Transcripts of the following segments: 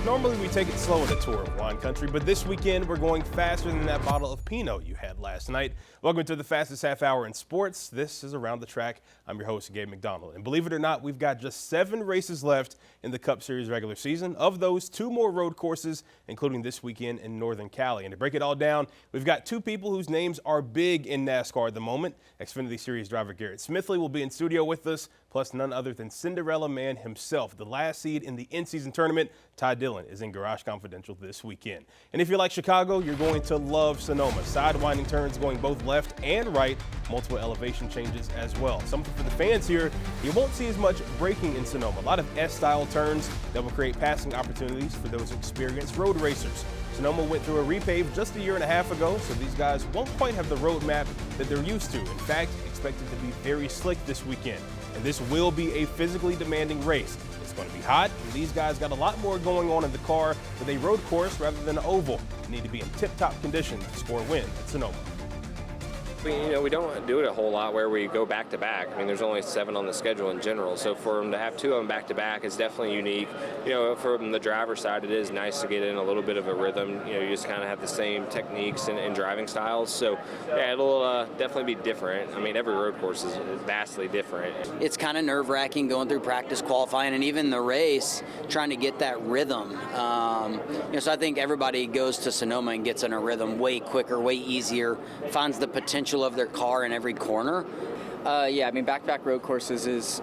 Normally we take it slow in the tour of wine country, but this weekend we're going faster than that bottle of Pinot you had last night. Welcome to the fastest half hour in sports. This is Around the Track. I'm your host, Gabe McDonald. And believe it or not, we've got just 7 races left in the Cup Series regular season. Of those, 2 more road courses, including this weekend in Northern Cali. And to break it all down, we've got 2 people whose names are big in NASCAR at the moment. Xfinity Series driver Garrett Smithley will be in studio with us, plus none other than Cinderella Man himself. The last seed in the in-season tournament, Dillon, is in Garage Confidential this weekend. And if you like Chicago, you're going to love Sonoma. Sidewinding turns going both left and right, multiple elevation changes as well. Something for the fans here, you won't see as much braking in Sonoma. A lot of S-style turns that will create passing opportunities for those experienced road racers. Sonoma went through a repave just a year and a half ago, so these guys won't quite have the road map that they're used to. In fact, expected to be very slick this weekend. And this will be a physically demanding race. It's going to be hot, and these guys got a lot more going on in the car with a road course rather than an oval. They need to be in tip-top condition to score a win at Sonoma. We don't do it a whole lot where we go back-to-back. I mean, there's only 7 on the schedule in general, so for them to have 2 of them back-to-back is definitely unique. From the driver's side, it is nice to get in a little bit of a rhythm. You just kind of have the same techniques and driving styles, so yeah, it'll definitely be different. I mean, every road course is vastly different. It's kind of nerve-wracking going through practice qualifying and even the race, trying to get that rhythm. So I think everybody goes to Sonoma and gets in a rhythm way quicker, way easier, finds the potential of their car in every corner. Yeah, I mean, back-to-back road courses is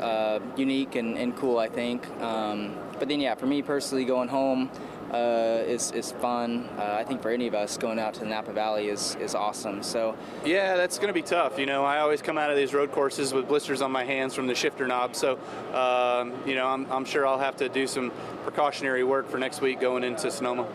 unique and cool, I think. But then, yeah, for me personally, going home is fun. I think for any of us, going out to the Napa Valley is awesome. So yeah, that's going to be tough. I always come out of these road courses with blisters on my hands from the shifter knob. So, I'm sure I'll have to do some precautionary work for next week going into Sonoma.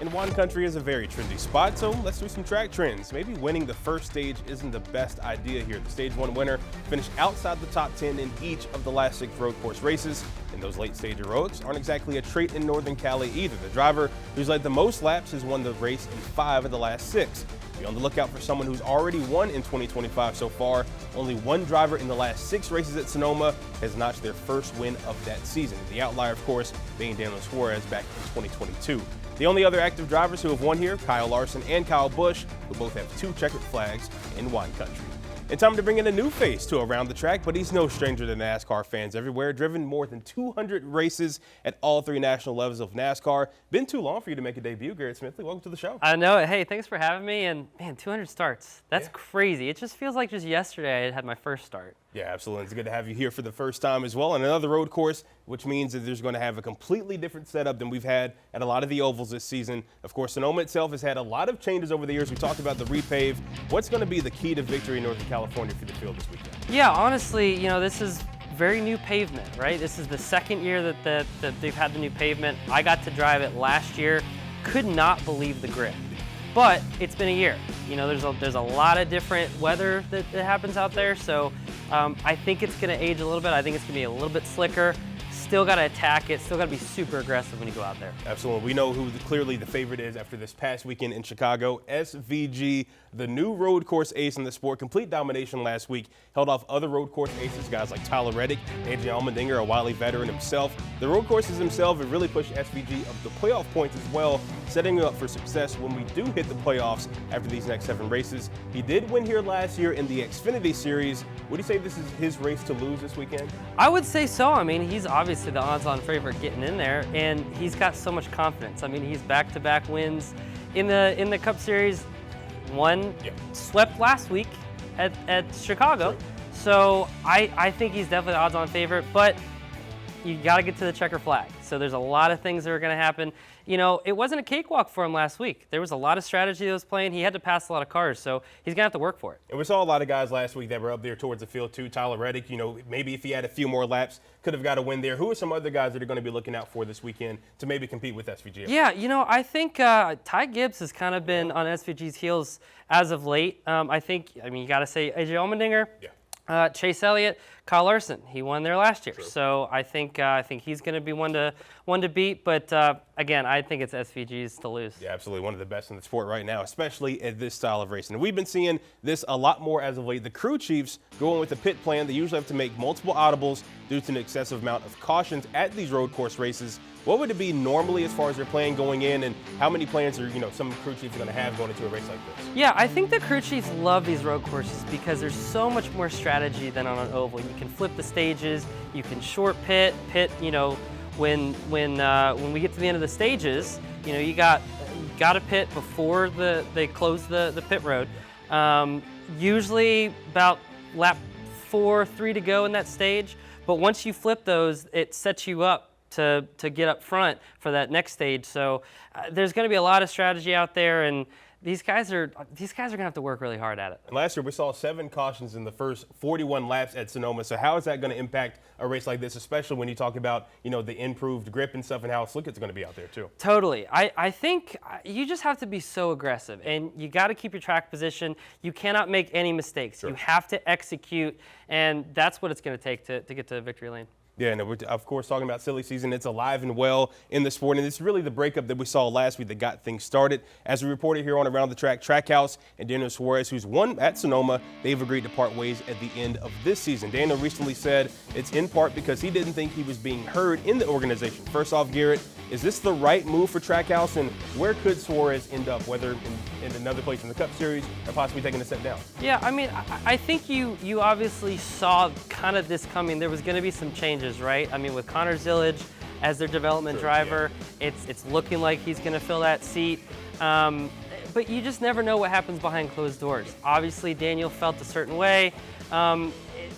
And wine country is a very trendy spot, so let's do some track trends. Maybe winning the first stage isn't the best idea here. The Stage 1 winner finished outside the top 10 in each of the last 6 road course races. And those late stage heroics aren't exactly a trait in Northern Cali either. The driver who's led the most laps has won the race in 5 of the last 6. Be on the lookout for someone who's already won in 2025 so far. Only 1 driver in the last 6 races at Sonoma has notched their first win of that season. The outlier, of course, being Daniel Suarez back in 2022. The only other active drivers who have won here, Kyle Larson and Kyle Busch, who both have 2 checkered flags in wine country. It's time to bring in a new face to Around the Track, but he's no stranger to NASCAR fans everywhere. Driven more than 200 races at all 3 national levels of NASCAR. Been too long for you to make a debut, Garrett Smithley. Welcome to the show. I know. Hey, thanks for having me. And man, 200 starts. That's crazy. It just feels like just yesterday I had my first start. Yeah, absolutely. It's good to have you here for the first time as well. And another road course, which means that there's going to have a completely different setup than we've had at a lot of the ovals this season. Of course, Sonoma itself has had a lot of changes over the years. We talked about the repave. What's going to be the key to victory in Northern California for the field this weekend? Yeah, honestly, this is very new pavement, right? This is the 2nd year that they've had the new pavement. I got to drive it last year. Could not believe the grip. But it's been a year. There's a lot of different weather that happens out there, so I think it's going to age a little bit. I think it's going to be a little bit slicker. Still got to attack it. Still got to be super aggressive when you go out there. Absolutely. We know who clearly the favorite is after this past weekend in Chicago. SVG, the new road course ace in the sport. Complete domination last week. Held off other road course aces, guys like Tyler Reddick, AJ Allmendinger, a wily veteran himself. The road courses themselves have really pushed SVG up the playoff points as well, setting up for success when we do hit the playoffs after these next 7 races. He did win here last year in the Xfinity Series. Would you say this is his race to lose this weekend? I would say so. I mean, he's obviously the odds-on favorite getting in there, and he's got so much confidence. I mean, he's back-to-back wins in the Cup Series. Swept last week at Chicago. True. So I think he's definitely the odds-on favorite, but you got to get to the checker flag. So there's a lot of things that are going to happen. It wasn't a cakewalk for him last week. There was a lot of strategy that was playing. He had to pass a lot of cars, so he's going to have to work for it. And we saw a lot of guys last week that were up there towards the field too. Tyler Reddick, maybe if he had a few more laps, could have got a win there. Who are some other guys that are going to be looking out for this weekend to maybe compete with SVG? Yeah, I think Ty Gibbs has kind of been on SVG's heels as of late. You got to say AJ Allmendinger. Yeah. Chase Elliott, Kyle Larson, he won there last year. True. So I think he's going to be one to beat. But again, I think it's SVG's to lose. Yeah, absolutely. One of the best in the sport right now, especially at this style of racing. And we've been seeing this a lot more as of late. The crew chiefs going with the pit plan. They usually have to make multiple audibles due to an excessive amount of cautions at these road course races. What would it be normally as far as their plan going in, and how many plans are, some crew chiefs are going to have going into a race like this? Yeah, I think the crew chiefs love these road courses because there's so much more strategy than on an oval. You can flip the stages, you can short pit, when we get to the end of the stages, you got to pit before they close the pit road. Usually about lap 4-3 to go in that stage, but once you flip those, it sets you up to get up front for that next stage. So there's going to be a lot of strategy out there, and these guys are going to have to work really hard at it. And last year we saw 7 cautions in the first 41 laps at Sonoma. So how is that going to impact a race like this, especially when you talk about the improved grip and stuff and how slick it's going to be out there too? Totally. I think you just have to be so aggressive, and you got to keep your track position. You cannot make any mistakes. Sure. You have to execute, and that's what it's going to take to get to victory lane. Yeah, and we're, of course, talking about silly season. It's alive and well in the sport, and it's really the breakup that we saw last week that got things started. As we reported here on Around the Track, Trackhouse and Daniel Suarez, who's won at Sonoma, they've agreed to part ways at the end of this season. Daniel recently said it's in part because he didn't think he was being heard in the organization. First off, Garrett, is this the right move for Trackhouse, and where could Suarez end up, whether in another place in the Cup Series or possibly taking a step down? Yeah, I mean, I think you obviously saw kind of this coming. There was going to be some changes, right? I mean, with Connor Zillage as their development driver, it's looking like he's going to fill that seat. But you just never know what happens behind closed doors. Obviously, Daniel felt a certain way.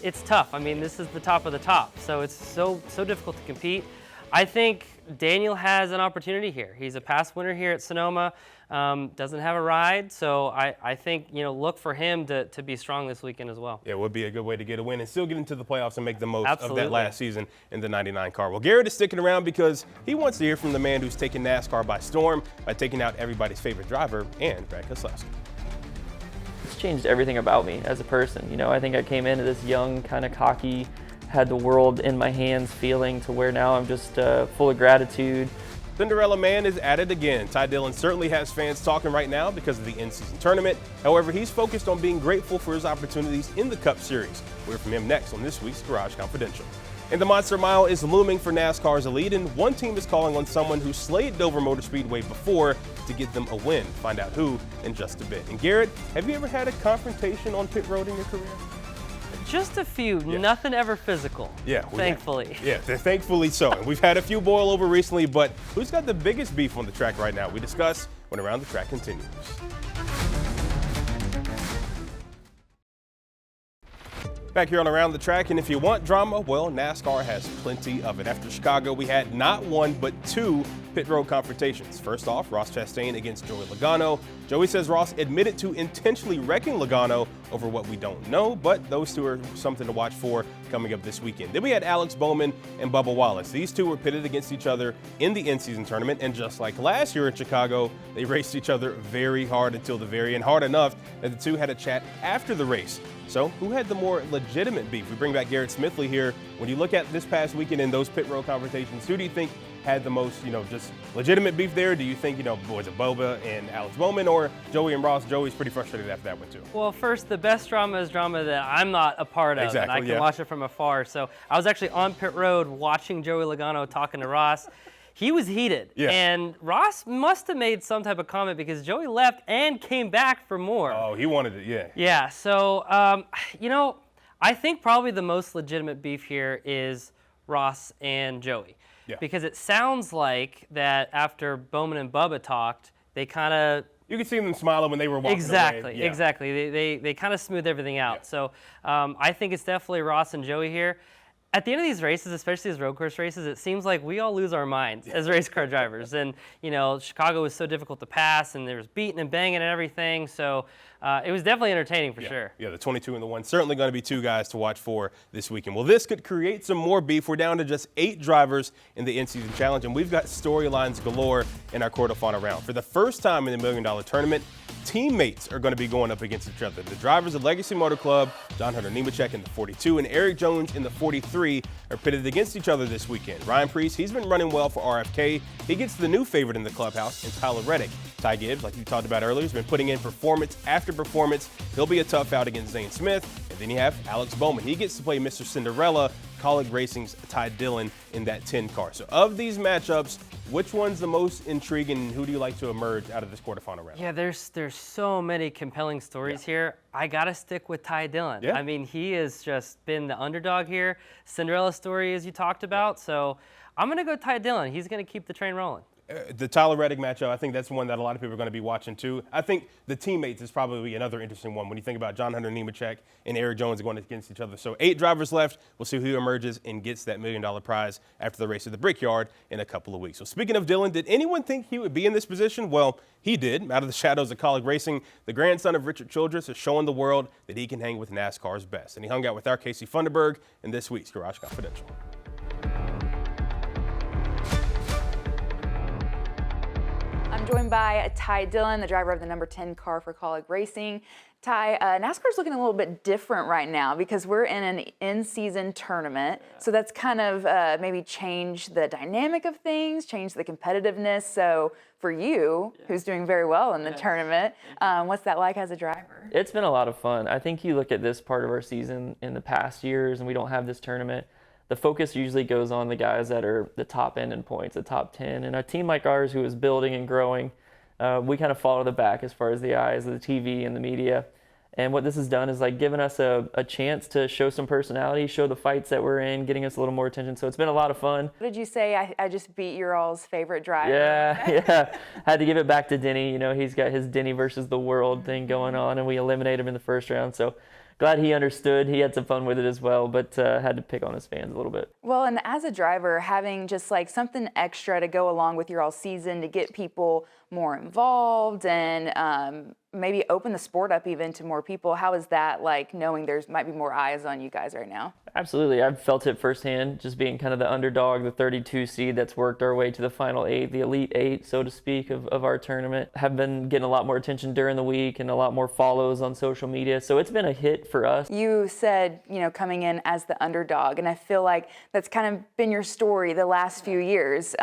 It's tough. I mean, this is the top of the top, so it's so difficult to compete. I think Daniel has an opportunity here. He's a past winner here at Sonoma, doesn't have a ride, so I think, look for him to be strong this weekend as well. Yeah, it would be a good way to get a win and still get into the playoffs and make the most Absolutely. of that last season in the 99 car. Well, Garrett is sticking around because he wants to hear from the man who's taking NASCAR by storm by taking out everybody's favorite driver, and Brad Keselowski. It's changed everything about me as a person. I think I came into this young, kind of cocky, had the world in my hands feeling, to where now I'm just full of gratitude. Cinderella Man is at it again. Ty Dillon certainly has fans talking right now because of the in-season tournament. However, he's focused on being grateful for his opportunities in the Cup Series. We'll hear from him next on this week's Garage Confidential. And the Monster Mile is looming for NASCAR's elite, and one team is calling on someone who slayed Dover Motor Speedway before to get them a win. Find out who in just a bit. And Garrett, have you ever had a confrontation on pit road in your career? Just a few, nothing ever physical. Yeah, thankfully. Thankfully so. And we've had a few boil over recently, but who's got the biggest beef on the track right now? We discuss when Around the Track continues. Back here on Around the Track, and if you want drama, well, NASCAR has plenty of it. After Chicago, we had not one, but 2 pit road confrontations. First off, Ross Chastain against Joey Logano. Joey says Ross admitted to intentionally wrecking Logano over what we don't know, but those 2 are something to watch for coming up this weekend. Then we had Alex Bowman and Bubba Wallace. These 2 were pitted against each other in the in-season tournament, and just like last year in Chicago, they raced each other very hard until the very end, hard enough that the 2 had a chat after the race. So who had the more legitimate beef? We bring back Garrett Smithley here. When you look at this past weekend in those pit road confrontations, who do you think had the most, just legitimate beef there? Do you think, was it Boba and Alex Bowman, or Joey and Ross? Joey's pretty frustrated after that one too. Well, first, the best drama is drama that I'm not a part of, and I can watch it from afar. So I was actually on pit road watching Joey Logano talking to Ross. He was heated, and Ross must have made some type of comment because Joey left and came back for more. Oh, he wanted it, Yeah, so, I think probably the most legitimate beef here is Ross and Joey. Yeah. Because it sounds like that after Bowman and Bubba talked, they kind of... You could see them smiling when they were walking away. Exactly. They kind of smoothed everything out. Yeah. So I think it's definitely Ross and Joey here. At the end of these races, especially these road course races, it seems like we all lose our minds as race car drivers. And, Chicago was so difficult to pass, and there was beating and banging and everything. So it was definitely entertaining for sure. Yeah, the 22 and the 1, certainly going to be two guys to watch for this weekend. Well, this could create some more beef. We're down to just 8 drivers in the in-season challenge, and we've got storylines galore in our quarterfinal round. For the first time in the $1 Million tournament, teammates are going to be going up against each other. The drivers of Legacy Motor Club, John Hunter Nemechek in the 42 and Eric Jones in the 43, are pitted against each other this weekend. Ryan Preece, he's been running well for RFK. He gets the new favorite in the clubhouse in Tyler Reddick. Ty Gibbs, like you talked about earlier, has been putting in performance after performance. He'll be a tough out against Zane Smith. And then you have Alex Bowman. He gets to play Mr. Cinderella, Colleague Racing's Ty Dillon in that 10 car. So of these matchups, which one's the most intriguing, and who do you like to emerge out of this quarterfinal round? Yeah, there's so many compelling stories here. I gotta stick with Ty Dillon. Yeah. I mean, he has just been the underdog here. Cinderella story, as you talked about. So I'm gonna go Ty Dillon. He's gonna keep the train rolling. The Tyler Reddick matchup, I think that's one that a lot of people are going to be watching too. I think the teammates is probably another interesting one when you think about John Hunter Nemechek and Eric Jones going against each other. So 8 drivers left. We'll see who emerges and gets that $1 Million prize after the race at the Brickyard in a couple of weeks. So speaking of Dillon, did anyone think he would be in this position? Well, he did. Out of the shadows of Colleague Racing, the grandson of Richard Childress is showing the world that he can hang with NASCAR's best. And he hung out with our Casey Funderburg in this week's Garage Confidential. I'm joined by Ty Dillon, the driver of the number 10 car for Colleague Racing. Ty, NASCAR's looking a little bit different right now because we're in an in-season tournament. So that's kind of maybe changed the dynamic of things, changed the competitiveness. So for you, who's doing very well in the tournament, what's that like as a driver? It's been a lot of fun. I think you look at this part of our season in the past years and we don't have this tournament. The focus usually goes on the guys that are the top end in points, the top 10. And a team like ours who is building and growing, we kind of follow the back as far as the eyes of the TV and the media. And what this has done is like given us a chance to show some personality, show the fights that we're in, getting us a little more attention. So it's been a lot of fun. What did you say? I just beat your all's favorite driver. Yeah. Had to give it back to Denny. You know, he's got his Denny versus the world thing going on, and we eliminated him in the first round. So glad he understood. He had some fun with it as well, but had to pick on his fans a little bit. Well, and as a driver, having just like something extra to go along with your all season to get people more involved and maybe open the sport up even to more people. How is that like knowing there's might be more eyes on you guys right now? Absolutely. I've felt it firsthand, just being kind of the underdog, the 32 seed that's worked our way to the final 8, the elite 8, so to speak, of our tournament. Have been getting a lot more attention during the week and a lot more follows on social media. So it's been a hit for us. You said, coming in as the underdog, and I feel like that's kind of been your story the last few years,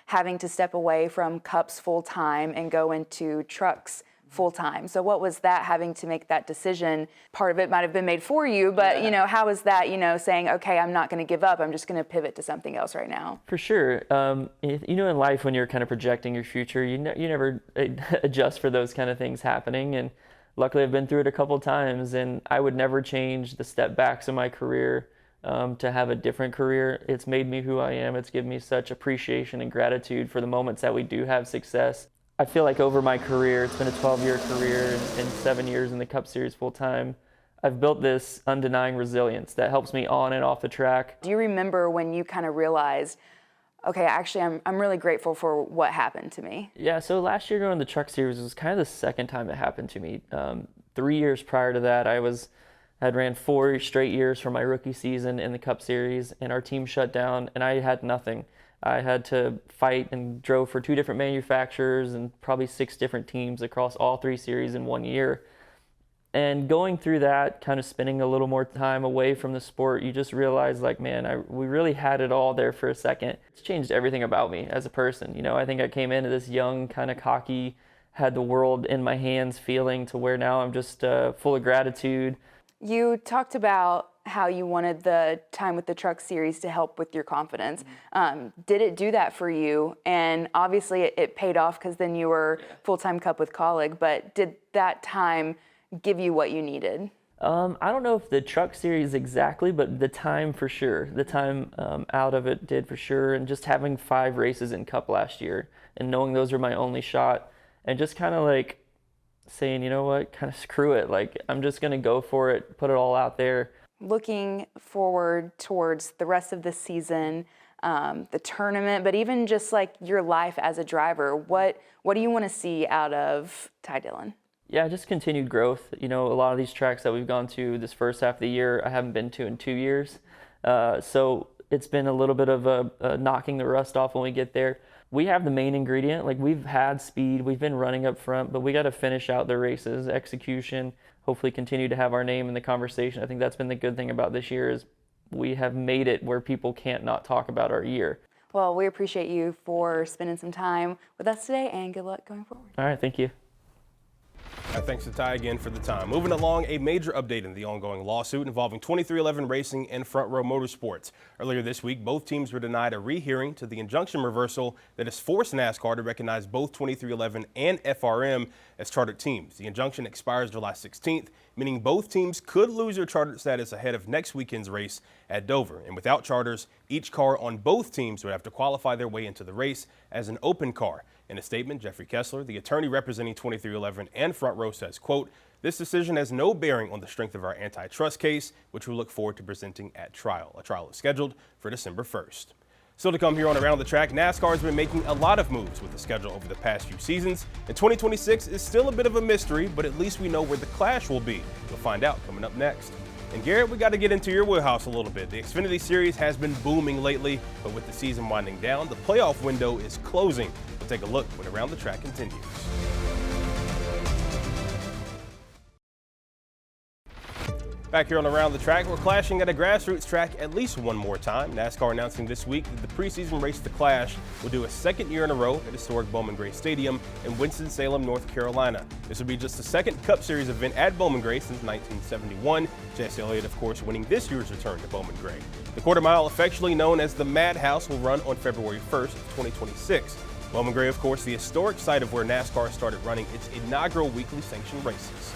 having to step away from Cups full time and go into trucks full time. So what was that, having to make that decision? Part of it might have been made for you, but how is that, saying, okay, I'm not going to give up. I'm just going to pivot to something else right now. For sure. In life, when you're kind of projecting your future, you never adjust for those kind of things happening. And luckily I've been through it a couple times, and I would never change the step backs in my career to have a different career. It's made me who I am. It's given me such appreciation and gratitude for the moments that we do have success. I feel like over my career, it's been a 12-year career and 7 years in the Cup Series full-time, I've built this undenying resilience that helps me on and off the track. Do you remember when you kind of realized, okay, actually I'm really grateful for what happened to me? Yeah, so last year during the Truck Series was kind of the second time it happened to me. 3 years prior to that, I'd ran 4 straight years for my rookie season in the Cup Series, and our team shut down, and I had nothing. I had to fight and drove for 2 different manufacturers and probably 6 different teams across all 3 series in 1 year. And going through that, kind of spending a little more time away from the sport, you just realize, like, man, we really had it all there for a second. It's changed everything about me as a person. I think I came into this young, kind of cocky, had the world in my hands feeling, to where now I'm just full of gratitude. You talked about how you wanted the time with the Truck Series to help with your confidence. Did it do that for you? And obviously it paid off because then you were full-time Cup with Colleague, but did that time give you what you needed? I don't know if the Truck Series exactly, but the time for sure. The time out of it did for sure. And just having 5 races in Cup last year and knowing those were my only shot, and just kind of like saying, you know what, kind of screw it. Like, I'm just going to go for it, put it all out there. Looking forward towards the rest of the season, the tournament, but even just like your life as a driver, what do you want to see out of Ty Dillon? Yeah, just continued growth. A lot of these tracks that we've gone to this first half of the year, I haven't been to in 2 years. So it's been a little bit of a knocking the rust off when we get there. We have the main ingredient. Like, we've had speed, we've been running up front, but we got to finish out the races, execution, hopefully continue to have our name in the conversation. I think that's been the good thing about this year is we have made it where people can't not talk about our year. Well, we appreciate you for spending some time with us today, and good luck going forward. All right, thank you. Thanks to Ty again for the time. Moving along, a major update in the ongoing lawsuit involving 2311 Racing and Front Row Motorsports. Earlier this week, both teams were denied a rehearing to the injunction reversal that has forced NASCAR to recognize both 2311 and FRM as chartered teams. The injunction expires July 16th, meaning both teams could lose their chartered status ahead of next weekend's race at Dover. And without charters, each car on both teams would have to qualify their way into the race as an open car. In a statement, Jeffrey Kessler, the attorney representing 2311 and Front Row, says, quote, "This decision has no bearing on the strength of our antitrust case, which we look forward to presenting at trial." A trial is scheduled for December 1st. Still to come here on Around the Track, NASCAR has been making a lot of moves with the schedule over the past few seasons, and 2026 is still a bit of a mystery, but at least we know where the clash will be. We'll find out coming up next. And Garrett, we got to get into your wheelhouse a little bit. The Xfinity Series has been booming lately, but with the season winding down, the playoff window is closing. We'll take a look when Around the Track continues. Back here on Around the Track, we're clashing at a grassroots track at least one more time. NASCAR announcing this week that the preseason race The Clash will do a second year in a row at historic Bowman Gray Stadium in Winston-Salem, North Carolina. This will be just the second Cup Series event at Bowman Gray since 1971. Jesse Elliott, of course, winning this year's return to Bowman Gray. The quarter mile, affectionately known as the Madhouse, will run on February 1st, 2026. Bowman Gray, of course, the historic site of where NASCAR started running its inaugural weekly sanctioned races.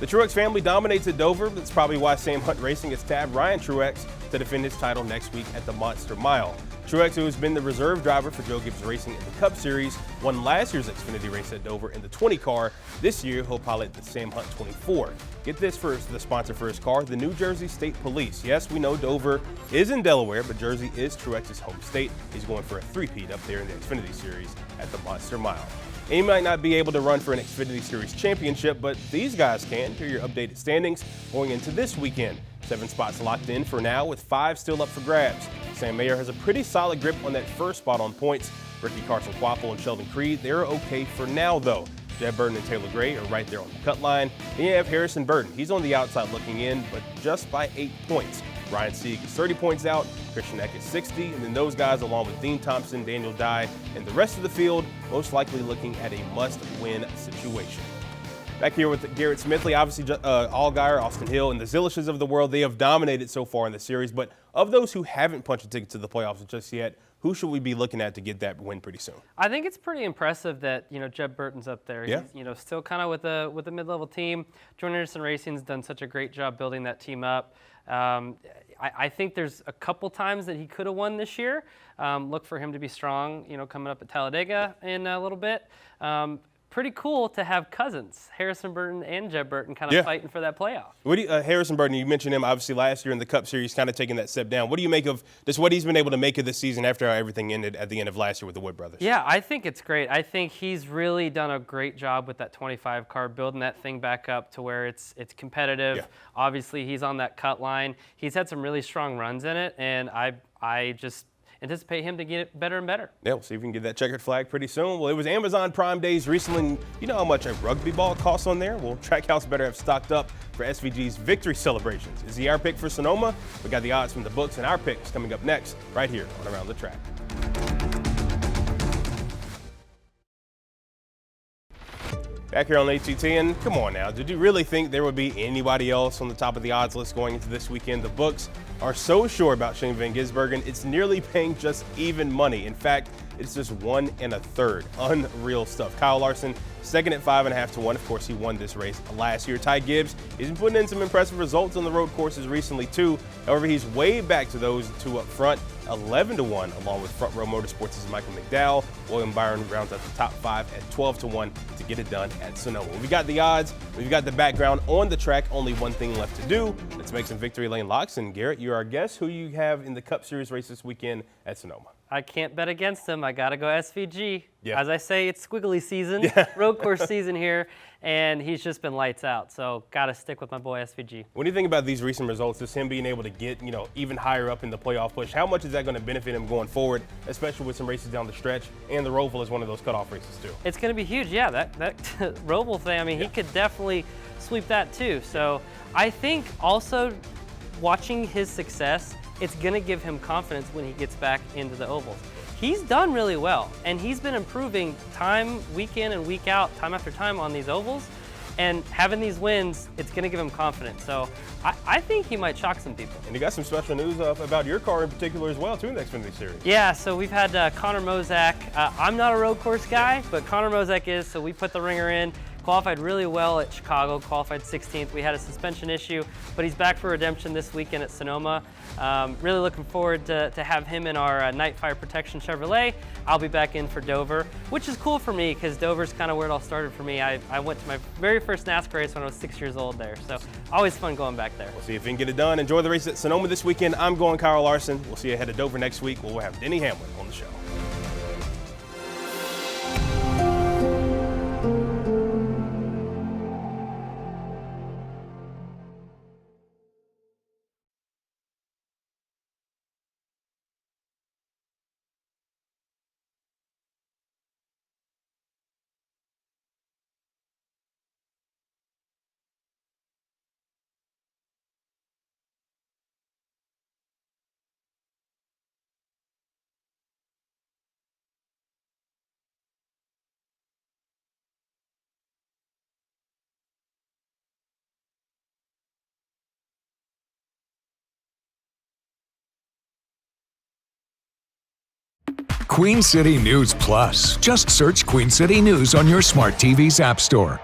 The Truex family dominates at Dover. That's probably why Sam Hunt Racing has tabbed Ryan Truex to defend his title next week at the Monster Mile. Truex, who has been the reserve driver for Joe Gibbs Racing in the Cup Series, won last year's Xfinity race at Dover in the 20 car. This year, he'll pilot the Sam Hunt 24. Get this first, the sponsor for his car, the New Jersey State Police. Yes, we know Dover is in Delaware, but Jersey is Truex's home state. He's going for a three-peat up there in the Xfinity Series at the Monster Mile. And he might not be able to run for an Xfinity Series championship, but these guys can. Here are your updated standings going into this weekend. 7 spots locked in for now, with 5 still up for grabs. Sam Mayer has a pretty solid grip on that first spot on points. Ricky Carson-Quapple and Sheldon Creed, they're okay for now, though. Jeb Burton and Taylor Gray are right there on the cut line. Then you have Harrison Burton. He's on the outside looking in, but just by 8 points. Ryan Sieg is 30 points out, Christian Eck is 60, and then those guys along with Dean Thompson, Daniel Dye, and the rest of the field most likely looking at a must-win situation. Back here with Garrett Smithley, obviously Allgaier, Austin Hill, and the Zillishes of the world, they have dominated so far in the series, but of those who haven't punched a ticket to the playoffs just yet, who should we be looking at to get that win pretty soon? I think it's pretty impressive that Jeb Burton's up there. Yeah. He's still kind of with a mid-level team. Jordan Anderson Racing's done such a great job building that team up. I think there's a couple times that he could have won this year. Look for him to be strong, coming up at Talladega in a little bit. Pretty cool to have cousins, Harrison Burton and Jeb Burton, kind of fighting for that playoff. What do you, Harrison Burton, you mentioned him obviously last year in the Cup Series, kind of taking that step down. What do you make of just what he's been able to make of this season after everything ended at the end of last year with the Wood brothers? Yeah, I think it's great. I think he's really done a great job with that 25 car, building that thing back up to where it's competitive. Yeah. Obviously, he's on that cut line. He's had some really strong runs in it, and I just anticipate him to get it better and better. Yeah, we'll see if we can get that checkered flag pretty soon. Well, it was Amazon Prime Days recently. You know how much a rugby ball costs on there? Well, Trackhouse better have stocked up for SVG's victory celebrations. Is he our pick for Sonoma? We got the odds from the books and our picks coming up next right here on Around the Track. Back here on AT10, come on now. Did you really think there would be anybody else on the top of the odds list going into this weekend? The books are so sure about Shane Van Gisbergen, it's nearly paying just even money. In fact, it's just 1 1/3. Unreal stuff. Kyle Larson, second at 5.5 to 1. Of course, he won this race last year. Ty Gibbs, he's been putting in some impressive results on the road courses recently, too. However, he's way back to those two up front, 11 to 1, along with Front Row Motorsports' Michael McDowell. William Byron rounds out the top 5 at 12 to 1 to get it done at Sonoma. We've got the odds, we've got the background on the track. Only one thing left to do. Let's make some victory lane locks. And Garrett, you're our guest. Who you have in the Cup Series race this weekend at Sonoma? I can't bet against him. I got to go SVG. Yeah. As I say, it's squiggly season, road course season here, and he's just been lights out. So got to stick with my boy SVG. When you think about these recent results, just him being able to get, even higher up in the playoff push, how much is that going to benefit him going forward, especially with some races down the stretch? And the Roval is one of those cutoff races too. It's going to be huge. Yeah, that Roval thing, I mean, he could definitely sweep that too. So I think also watching his success, it's going to give him confidence when he gets back into the ovals. He's done really well, and he's been improving time, week in and week out, time after time on these ovals. And having these wins, it's going to give him confidence. So I think he might shock some people. And you got some special news about your car in particular as well, too, in the Xfinity Series. Yeah, so we've had Connor Mozak. I'm not a road course guy, but Connor Mozak is, so we put the ringer in. Qualified really well at Chicago, qualified 16th. We had a suspension issue, but he's back for redemption this weekend at Sonoma. Really looking forward to have him in our Night Fire Protection Chevrolet. I'll be back in for Dover, which is cool for me because Dover's kind of where it all started for me. I went to my very first NASCAR race when I was 6 years old there, so always fun going back there. We'll see if we can get it done. Enjoy the race at Sonoma this weekend. I'm going Kyle Larson. We'll see you ahead of Dover next week. We'll have Denny Hamlin on the show. Queen City News Plus. Just search Queen City News on your smart TV's app store.